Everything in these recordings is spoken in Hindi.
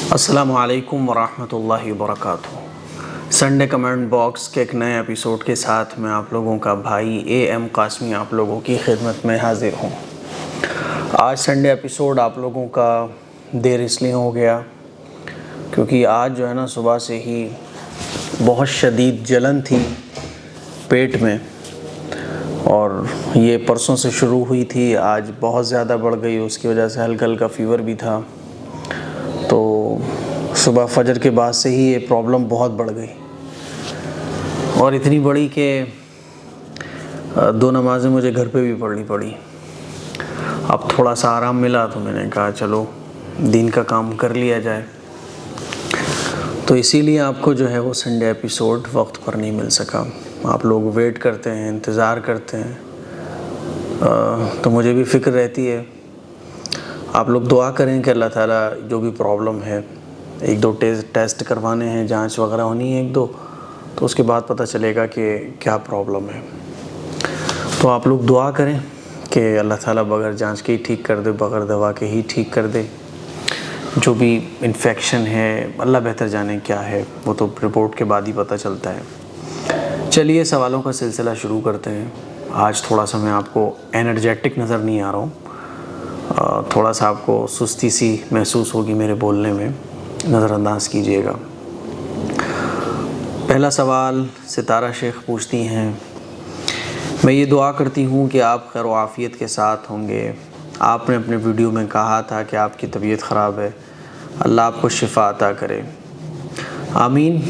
अस्सलामु अलैकुम वरहमतुल्लाहि वबरकातुहू। संडे कमेंट बॉक्स के एक नए एपिसोड के साथ मैं आप लोगों का भाई एम कासमी आप लोगों की खिदमत में हाज़िर हूँ। आज संडे एपिसोड आप लोगों का देर इसलिए हो गया क्योंकि आज जो है ना सुबह से ही बहुत शदीद जलन थी पेट में और ये परसों से शुरू हुई थी, आज बहुत ज़्यादा बढ़ गई। उसकी वजह से हल्का हल्का फ़ीवर भी था। तो सुबह फजर के बाद से ही ये प्रॉब्लम बहुत बढ़ गई और इतनी बड़ी कि 2 नमाज़ें मुझे घर पे भी पढ़नी पड़ी। अब थोड़ा सा आराम मिला तो मैंने कहा चलो दिन का काम कर लिया जाए। तो इसीलिए आपको जो है वो संडे एपिसोड वक्त पर नहीं मिल सका। आप लोग वेट करते हैं, इंतज़ार करते हैं, तो मुझे भी फ़िक्र रहती है। आप लोग दुआ करें कि अल्लाह ताला जो भी प्रॉब्लम है, 1-2 टेस्ट करवाने हैं, जांच वगैरह होनी है 1-2, तो उसके बाद पता चलेगा कि क्या प्रॉब्लम है। तो आप लोग दुआ करें कि अल्लाह ताला बगैर जांच के ही ठीक कर दे, बगैर दवा के ही ठीक कर दे। जो भी इन्फेक्शन है अल्लाह बेहतर जाने क्या है, वो तो रिपोर्ट के बाद ही पता चलता है। चलिए सवालों का सिलसिला शुरू करते हैं। आज थोड़ा सा मैं आपको एनर्जेटिक नज़र नहीं आ रहा हूँ, थोड़ा सा आपको सुस्ती सी महसूस होगी मेरे बोलने में, नज़रअंदाज कीजिएगा। पहला सवाल सितारा शेख पूछती हैं, मैं ये दुआ करती हूँ कि आप खैर आफ़ियत के साथ होंगे। आपने अपने वीडियो में कहा था कि आपकी तबीयत ख़राब है, अल्लाह आपको शिफ़ा अता करे, आमीन।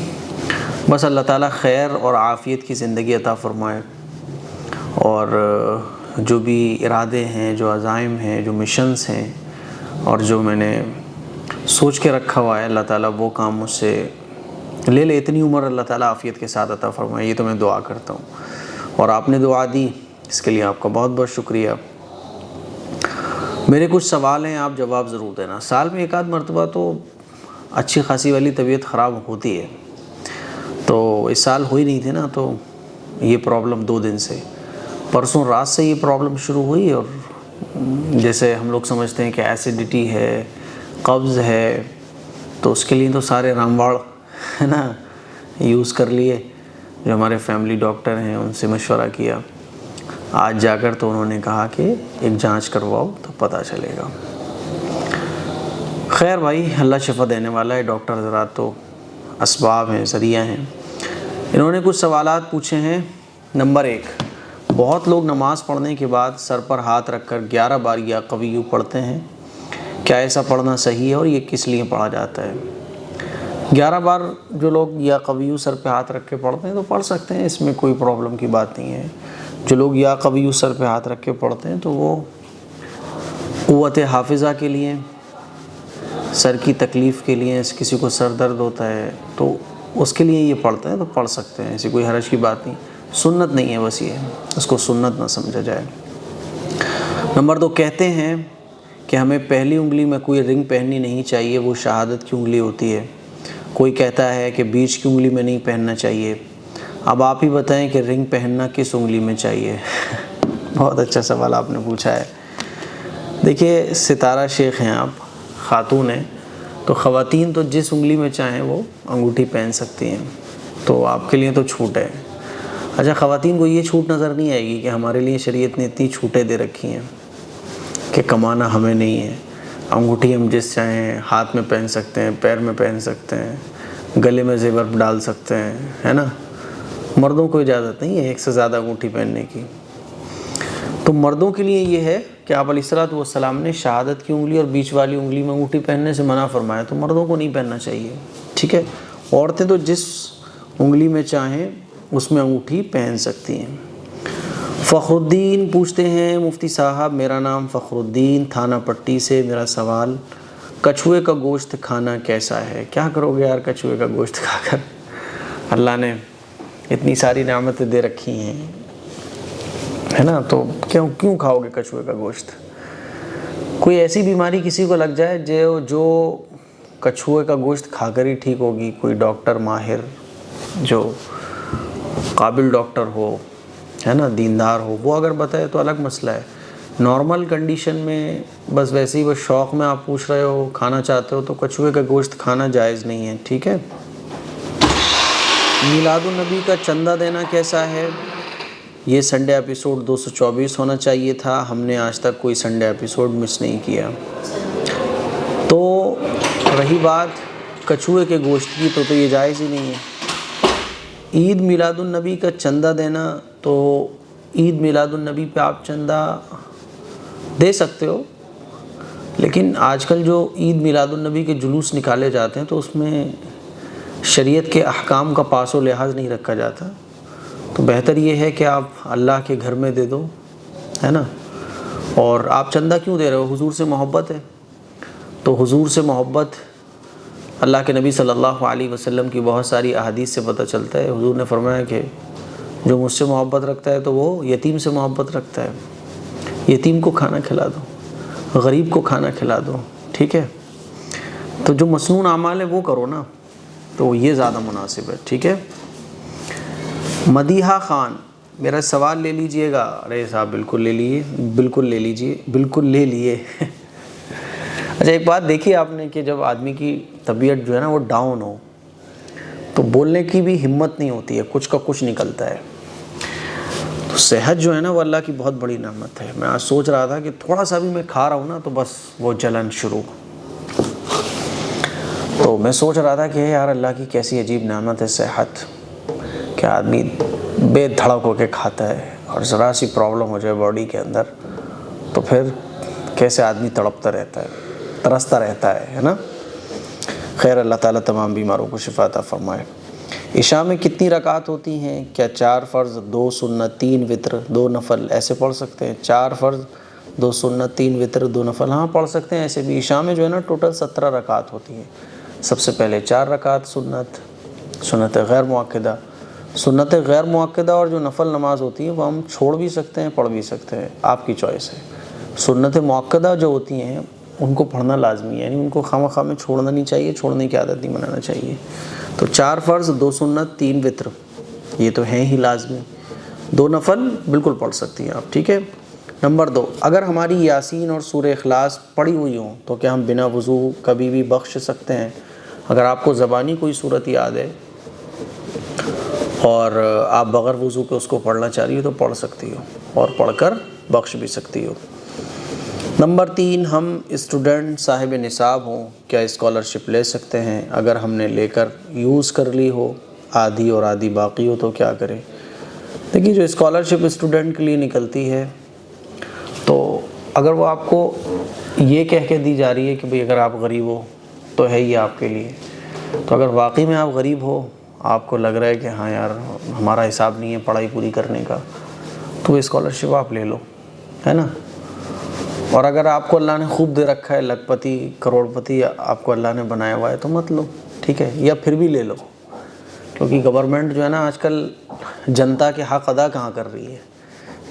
बस अल्लाह ताला खैर और आफ़ियत की ज़िंदगी अता फ़रमाए और जो भी इरादे हैं, जो अज़ाइम हैं, जो मिशंस हैं और जो मैंने सोच के रखा हुआ है, अल्लाह ताला वो काम मुझसे ले। इतनी उम्र अल्लाह ताला आफ़ियत के साथ अता फ़रमाए, ये तो मैं दुआ करता हूँ। और आपने दुआ दी, इसके लिए आपका बहुत बहुत शुक्रिया। मेरे कुछ सवाल हैं, आप जवाब ज़रूर देना। साल में 1-आध मरतबा तो अच्छी खासी वाली तबीयत ख़राब होती है, तो इस साल हुई नहीं थी ना, तो ये प्रॉब्लम 2 दिन से, परसों रात से ये प्रॉब्लम शुरू हुई। और जैसे हम लोग समझते हैं कि एसिडिटी है, कब्ज़ है, तो उसके लिए तो सारे रामबाण है ना यूज़ कर लिए। जो हमारे फैमिली डॉक्टर हैं उनसे मशवरा किया, आज जाकर तो उन्होंने कहा कि एक जांच करवाओ तो पता चलेगा। खैर भाई, अल्लाह शिफ़ा देने वाला है। डॉक्टर हज़रात तो असबाब हैं, ज़रिया हैं। इन्होंने कुछ सवालात पूछे हैं। नंबर 1, बहुत लोग नमाज़ पढ़ने के बाद सर पर हाथ रखकर 11 बार या कविय्यू पढ़ते हैं, क्या ऐसा पढ़ना सही है और ये किस लिए पढ़ा जाता है? 11 बार जो लोग या कविय्यू सर पे हाथ रख के पढ़ते हैं तो पढ़ सकते हैं, इसमें कोई प्रॉब्लम की बात नहीं है। जो लोग या कविय्यू सर पे हाथ रख के पढ़ते हैं तो वो क़ुव्वत हाफ़िज़ा के लिए, सर की तकलीफ़ के लिए, किसी को सर दर्द होता है तो उसके लिए ये पढ़ते हैं, तो पढ़ सकते हैं, ऐसी कोई हरज की बात नहीं। सुन्नत नहीं है, बस ये उसको सुन्नत ना समझा जाए। नंबर 2, कहते हैं कि हमें पहली उंगली में कोई रिंग पहननी नहीं चाहिए, वो शहादत की उंगली होती है। कोई कहता है कि बीच की उंगली में नहीं पहनना चाहिए। अब आप ही बताएं कि रिंग पहनना किस उंगली में चाहिए? बहुत अच्छा सवाल आपने पूछा है। देखिए, सितारा शेख हैं आप, ख़ातून हैं, तो ख़वातीन तो जिस उंगली में चाहें वो अंगूठी पहन सकती हैं, तो आपके लिए तो छूट है। अच्छा, ख़वातीन को ये छूट नज़र नहीं आएगी कि हमारे लिए शरीयत ने इतनी छूटें दे रखी हैं कि कमाना हमें नहीं है। अंगूठी हम जिस चाहें हाथ में पहन सकते हैं, पैर में पहन सकते हैं, गले में ज़ेवर डाल सकते हैं, है ना। मर्दों को इजाज़त नहीं है 1 से ज़्यादा अंगूठी पहनने की। तो मर्दों के लिए ये है कि आप अलैहिस्सलातु वस्सलाम ने शहादत की उंगली और बीच वाली उंगली में अंगूठी पहनने से मना फरमाया, तो मर्दों को नहीं पहनना चाहिए, ठीक है। औरतें तो जिस उंगली में चाहें उसमें अंगूठी पहन सकती हैं। फ़खरुद्दीन पूछते हैं, मुफ्ती साहब मेरा नाम फ़खरुद्दीन, थाना पट्टी से, मेरा सवाल, कछुए का गोश्त खाना कैसा है? क्या करोगे यार कछुए का गोश्त खाकर? अल्लाह ने इतनी सारी नेमतें दे रखी हैं, है ना, तो क्यों खाओगे कछुए का गोश्त? कोई ऐसी बीमारी किसी को लग जाए जो कछुए का गोश्त खाकर ही ठीक होगी, कोई डॉक्टर माहिर जो काबिल डॉक्टर हो, है ना, दीनदार हो, वो अगर बताए तो अलग मसला है। नॉर्मल कंडीशन में बस वैसे ही बस शौक़ में आप पूछ रहे हो, खाना चाहते हो, तो कछुए का गोश्त खाना जायज़ नहीं है, ठीक है। मिलादुन नबी का चंदा देना कैसा है? ये संडे एपिसोड 224 होना चाहिए था, हमने आज तक कोई संडे एपिसोड मिस नहीं किया। तो रही बात कछुए के गोश्त की, तो ये जायज़ ही नहीं है। ईद मिलादुन नबी का चंदा देना, तो ईद मिलादुन नबी पे आप चंदा दे सकते हो, लेकिन आजकल जो ईद मिलादुन नबी के जुलूस निकाले जाते हैं तो उसमें शरीयत के अहकाम का पासो लिहाज नहीं रखा जाता। तो बेहतर ये है कि आप अल्लाह के घर में दे दो, है ना। और आप चंदा क्यों दे रहे हो? हुजूर से मोहब्बत है। तो हुजूर से मोहब्बत अल्लाह के नबी सल्लल्लाहु अलैहि वसल्लम की बहुत सारी अहादीस से पता चलता है। हुजूर ने फरमाया कि जो मुझसे मोहब्बत रखता है तो वो यतीम से मोहब्बत रखता है। यतीम को खाना खिला दो, गरीब को खाना खिला दो, ठीक है। तो जो मसनून आमाल है वो करो ना, तो ये ज़्यादा मुनासिब है, ठीक है। मदीहा ख़ान, मेरा सवाल ले लीजिएगा। अरे साहब बिल्कुल ले लिए, बिल्कुल ले लीजिए, बिल्कुल ले लिए। अच्छा एक बात देखिए आपने कि जब आदमी की तबीयत जो है ना वो डाउन हो, तो बोलने की भी हिम्मत नहीं होती है, कुछ का कुछ निकलता है। तो सेहत जो है ना वो अल्लाह की बहुत बड़ी नेमत है। मैं आज सोच रहा था कि थोड़ा सा भी मैं खा रहा हूँ ना तो बस वो जलन शुरू। तो मैं सोच रहा था कि यार अल्लाह की कैसी अजीब नेमत है सेहत, कि आदमी बेधड़क होकर खाता है और ज़रा सी प्रॉब्लम हो जाए बॉडी के अंदर तो फिर कैसे आदमी तड़पता रहता है, तरसता रहता है ना। खैर अल्लाह ताला तमाम बीमारों को शिफा अता फरमाए। इशा में कितनी रकात होती हैं? क्या 4 फ़र्ज़, 2 सुन्नत, 3 वित्र, 2 नफ़ल ऐसे पढ़ सकते हैं? 4 फ़र्ज़, 2 सुन्नत, 3 वित्र, 2 नफ़ल, हाँ पढ़ सकते हैं ऐसे भी। इशा में जो है ना टोटल 17 रकात होती हैं। सबसे पहले 4 रकात सुन्नत, सुन्नत गैर मुअक्कदा। सुन्नत गैर मुअक्कदा और जो नफ़ल नमाज होती है वो हम छोड़ भी सकते हैं, पढ़ भी सकते हैं, आपकी चॉइस है। सुन्नत मुअक्कदा जो होती हैं उनको पढ़ना लाजमी है, यानी उनको खामखा में छोड़ना नहीं चाहिए, छोड़ने की आदत नहीं बनाना चाहिए। तो 4 फ़र्ज़, 2 सुन्नत, 3 वित्र, ये तो हैं ही लाजमी। 2 नफ़ल बिल्कुल पढ़ सकती हैं आप, ठीक है। नंबर 2, अगर हमारी यासीन और सूरह इखलास पढ़ी हुई हों तो क्या हम बिना वज़ू कभी भी बख्श सकते हैं? अगर आपको ज़बानी कोई सूरत याद है और आप बग़ैर वज़ू के उसको पढ़ना चाह रही हो तो पढ़ सकती हो और पढ़कर बख्श भी सकती हो। नंबर 3, हम स्टूडेंट साहिब निसाब हों, क्या स्कॉलरशिप ले सकते हैं? अगर हमने लेकर यूज़ कर ली हो, आधी और आधी बाकी हो तो क्या करें? देखिए जो स्कॉलरशिप स्टूडेंट के लिए निकलती है तो अगर वो आपको ये कह के दी जा रही है कि भाई अगर आप गरीब हो तो है ही आपके लिए, तो अगर वाकई में आप गरीब हो, आपको लग रहा है कि हाँ यार हमारा हिसाब नहीं है पढ़ाई पूरी करने का, तो वो स्कॉलरशिप आप ले लो, है ना। और अगर आपको अल्लाह ने खूब दे रखा है, लखपति करोड़पति आपको अल्लाह ने बनाया हुआ है तो मत लो, ठीक है, या फिर भी ले लो। क्योंकि गवर्नमेंट जो है ना आजकल जनता के हक़ अदा कहाँ कर रही है,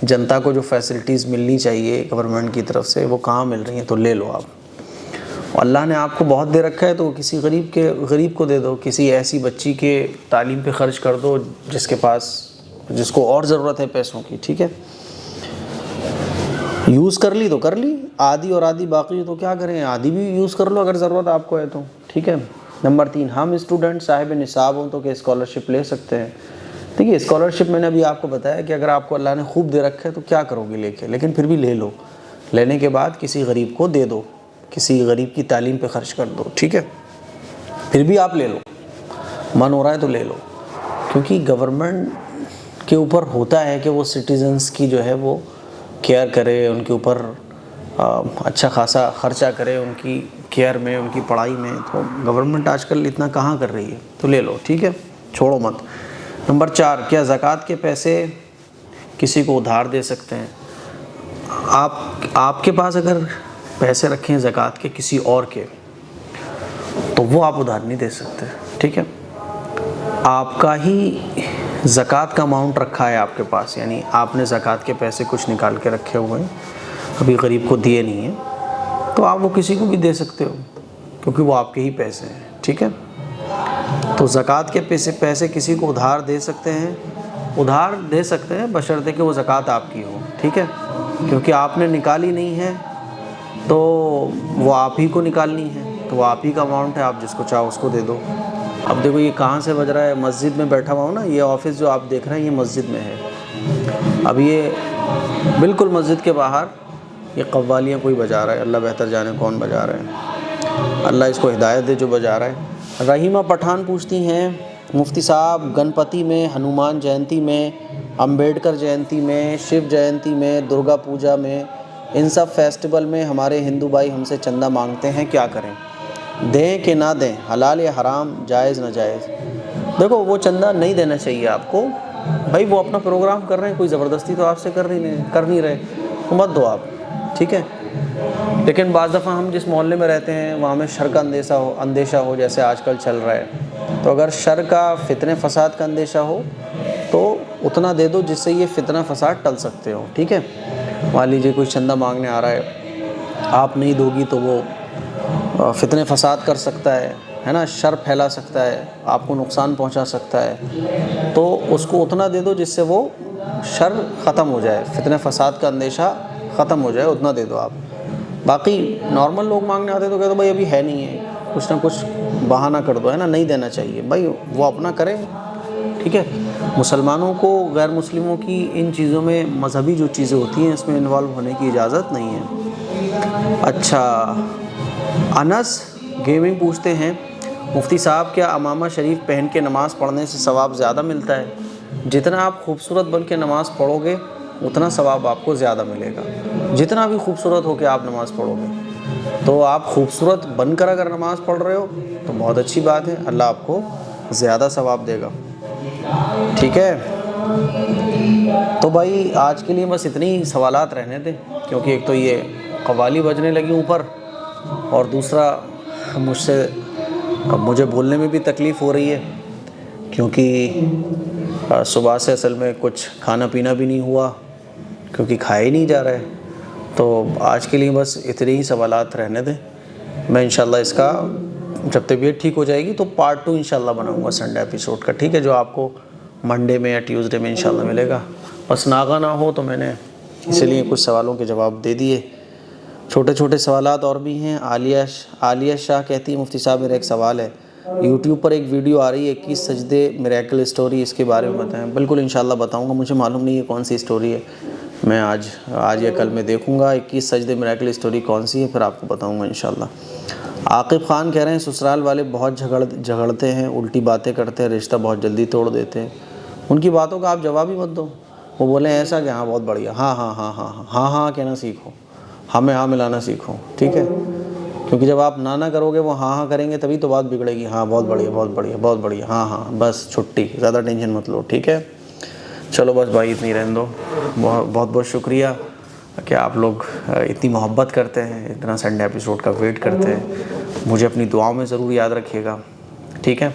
जनता को जो फैसिलिटीज़ मिलनी चाहिए गवर्नमेंट की तरफ से वो कहाँ मिल रही हैं, तो ले लो आप। और अल्लाह ने आपको बहुत दे रखा है तो किसी गरीब को दे दो, किसी ऐसी बच्ची के तालीम पे ख़र्च कर दो जिसको और ज़रूरत है पैसों की, ठीक है। यूज़ कर ली तो कर ली, आधी और आधी बाकी तो क्या करें, आधी भी यूज़ कर लो अगर ज़रूरत आपको है तो, ठीक है। नंबर 3, हम स्टूडेंट साहिब निसाब हों तो क्या स्कॉलरशिप ले सकते हैं? देखिए स्कॉलरशिप मैंने अभी आपको बताया कि अगर आपको अल्लाह ने खूब दे रखा है तो क्या करोगे लेके, लेकिन फिर भी ले लो। लेने के बाद किसी गरीब को दे दो, किसी गरीब की तालीम पे ख़र्च कर दो, ठीक है। फिर भी आप ले लो, मन हो रहा है तो ले लो, क्योंकि गवर्नमेंट के ऊपर होता है कि वो सिटीजन्स की जो है वो केयर करे, उनके ऊपर अच्छा खासा ख़र्चा करे उनकी केयर में, उनकी पढ़ाई में। तो गवर्नमेंट आजकल इतना कहाँ कर रही है, तो ले लो, ठीक है, छोड़ो मत। नंबर 4, क्या ज़कात के पैसे किसी को उधार दे सकते हैं? आपके पास अगर पैसे रखे हैं ज़कात के किसी और के, तो वो आप उधार नहीं दे सकते, ठीक है। आपका ही ज़कात का अमाउंट रखा है आपके पास, यानी आपने ज़कात के पैसे कुछ निकाल के रखे हुए हैं, अभी गरीब को दिए नहीं हैं, तो आप वो किसी को भी दे सकते हो क्योंकि वो आपके ही पैसे हैं, ठीक है। तो ज़कात के पैसे किसी को उधार दे सकते हैं, उधार दे सकते हैं बशर्ते कि वो ज़कात आपकी हो, ठीक है। क्योंकि आपने निकाली नहीं है तो वो आप ही को निकालनी है, तो वो आप ही का अमाउंट है, आप जिसको चाहो उसको दे दो। अब देखो ये कहाँ से बज रहा है, मस्जिद में बैठा हुआ हूँ ना, ये ऑफिस जो आप देख रहे हैं ये मस्जिद में है। अब ये बिल्कुल मस्जिद के बाहर ये कव्वालियाँ कोई बजा रहा है, अल्लाह बेहतर जाने कौन बजा रहा है, अल्लाह इसको हिदायत दे जो बजा रहा है। रहीमा पठान पूछती हैं, मुफ्ती साहब गणपति में, हनुमान जयंती में, अंबेडकर जयंती में, शिव जयंती में, दुर्गा पूजा में, इन सब फेस्टिवल में हमारे हिंदू भाई हमसे चंदा मांगते हैं, क्या करें? दें कि ना दें, हलाल या हराम, जायज़ ना जायज़? देखो वो चंदा नहीं देना चाहिए आपको भाई, वो अपना प्रोग्राम कर रहे हैं, कोई ज़बरदस्ती तो आपसे कर नहीं रहे, तो मत दो आप, ठीक है। लेकिन बाज़ दफ़ा हम जिस मोहल्ले में रहते हैं वहाँ में शर का अंदेशा हो जैसे आजकल चल रहा है, तो अगर शर का फितने फसाद का अंदेशा हो तो उतना दे दो जिससे ये फितना फसाद टल सकते हो, ठीक है। मान लीजिए कोई चंदा मांगने आ रहा है, आप नहीं दोगी तो वो फितने फसाद कर सकता है ना, शर फैला सकता है, आपको नुकसान पहुंचा सकता है, तो उसको उतना दे दो जिससे वो शर ख़त्म हो जाए, फितने फसाद का अंदेशा ख़त्म हो जाए, उतना दे दो आप। बाकी नॉर्मल लोग मांगने आते तो कहते भाई अभी है नहीं है, कुछ ना कुछ बहाना कर दो, है ना, नहीं देना चाहिए भाई, वो अपना करें, ठीक है। मुसलमानों को गैर मुस्लिमों की इन चीज़ों में, मजहबी जो चीज़ें होती हैं इसमें इन्वॉल्व होने की इजाज़त नहीं है। अच्छा, अनस गेमिंग पूछते हैं, मुफ्ती साहब क्या अमामा शरीफ पहन के नमाज़ पढ़ने से सवाब ज़्यादा मिलता है? जितना आप खूबसूरत बन के नमाज़ पढ़ोगे उतना सवाब आपको ज़्यादा मिलेगा, जितना भी खूबसूरत हो के आप नमाज़ पढ़ोगे। तो आप खूबसूरत बनकर अगर नमाज़ पढ़ रहे हो तो बहुत अच्छी बात है, अल्लाह आपको ज़्यादा सवाब देगा, ठीक है। तो भाई आज के लिए बस इतनी ही सवालात रहने दें, क्योंकि एक तो ये कव्वाली बजने लगी ऊपर, और दूसरा मुझे बोलने में भी तकलीफ़ हो रही है, क्योंकि सुबह से असल में कुछ खाना पीना भी नहीं हुआ, क्योंकि खाया ही नहीं जा रहा है। तो आज के लिए बस इतने ही सवालात रहने दें, मैं इंशाल्लाह इसका जब तबीयत ठीक हो जाएगी तो पार्ट 2 इंशाल्लाह बनाऊंगा संडे एपिसोड का, ठीक है, जो आपको मंडे में या ट्यूसडे में इंशाल्लाह मिलेगा। बस नागा ना हो तो मैंने इसलिए कुछ सवालों के जवाब दे दिए, छोटे छोटे सवालात और भी हैं। आलिया शाह कहती है, मुफ्ती साहब मेरा एक सवाल है, यूट्यूब पर एक वीडियो आ रही है 21 सजदे मिरेकल स्टोरी, इसके बारे में बताएं। बिल्कुल इंशाल्लाह बताऊंगा, मुझे मालूम नहीं है कौन सी स्टोरी है, मैं आज या कल में देखूंगा 21 सजदे मिरेकल स्टोरी कौन सी है, फिर आपको बताऊंगा इंशाल्लाह। आकिब खान कह रहे हैं ससुराल वाले बहुत झगड़ते हैं, उल्टी बातें करते हैं, रिश्ता बहुत जल्दी तोड़ देते हैं, उनकी बातों का आप जवाब ही मत दो। वो बोले ऐसा कि हाँ बहुत बढ़िया, हाँ हाँ हाँ हाँ हाँ हाँ हाँ कहना सीखो, हमें हाँ मिलाना सीखो, ठीक है। क्योंकि जब आप ना करोगे वो हाँ हाँ करेंगे तभी तो बात बिगड़ेगी। हाँ बहुत बढ़िया बहुत बढ़िया बहुत बढ़िया, हाँ हाँ बस छुट्टी, ज़्यादा टेंशन मत लो, ठीक है। चलो बस भाई इतनी रहने दो। बहुत बहुत शुक्रिया कि आप लोग इतनी मोहब्बत करते हैं, इतना संडे एपिसोड का वेट करते हैं। मुझे अपनी दुआओं में ज़रूर याद रखिएगा, ठीक है।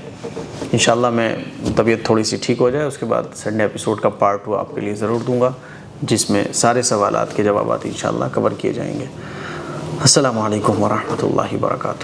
इंशाल्लाह मैं तबीयत थोड़ी सी ठीक हो जाए उसके बाद संडे एपिसोड का पार्ट 2 आपके लिए ज़रूर दूंगा, जिसमें सारे सवालात के जवाब इंशाल्लाह कवर किए जाएंगे। अस्सलामु अलैकुम वरहमतुल्लाहि वबरकातुहू।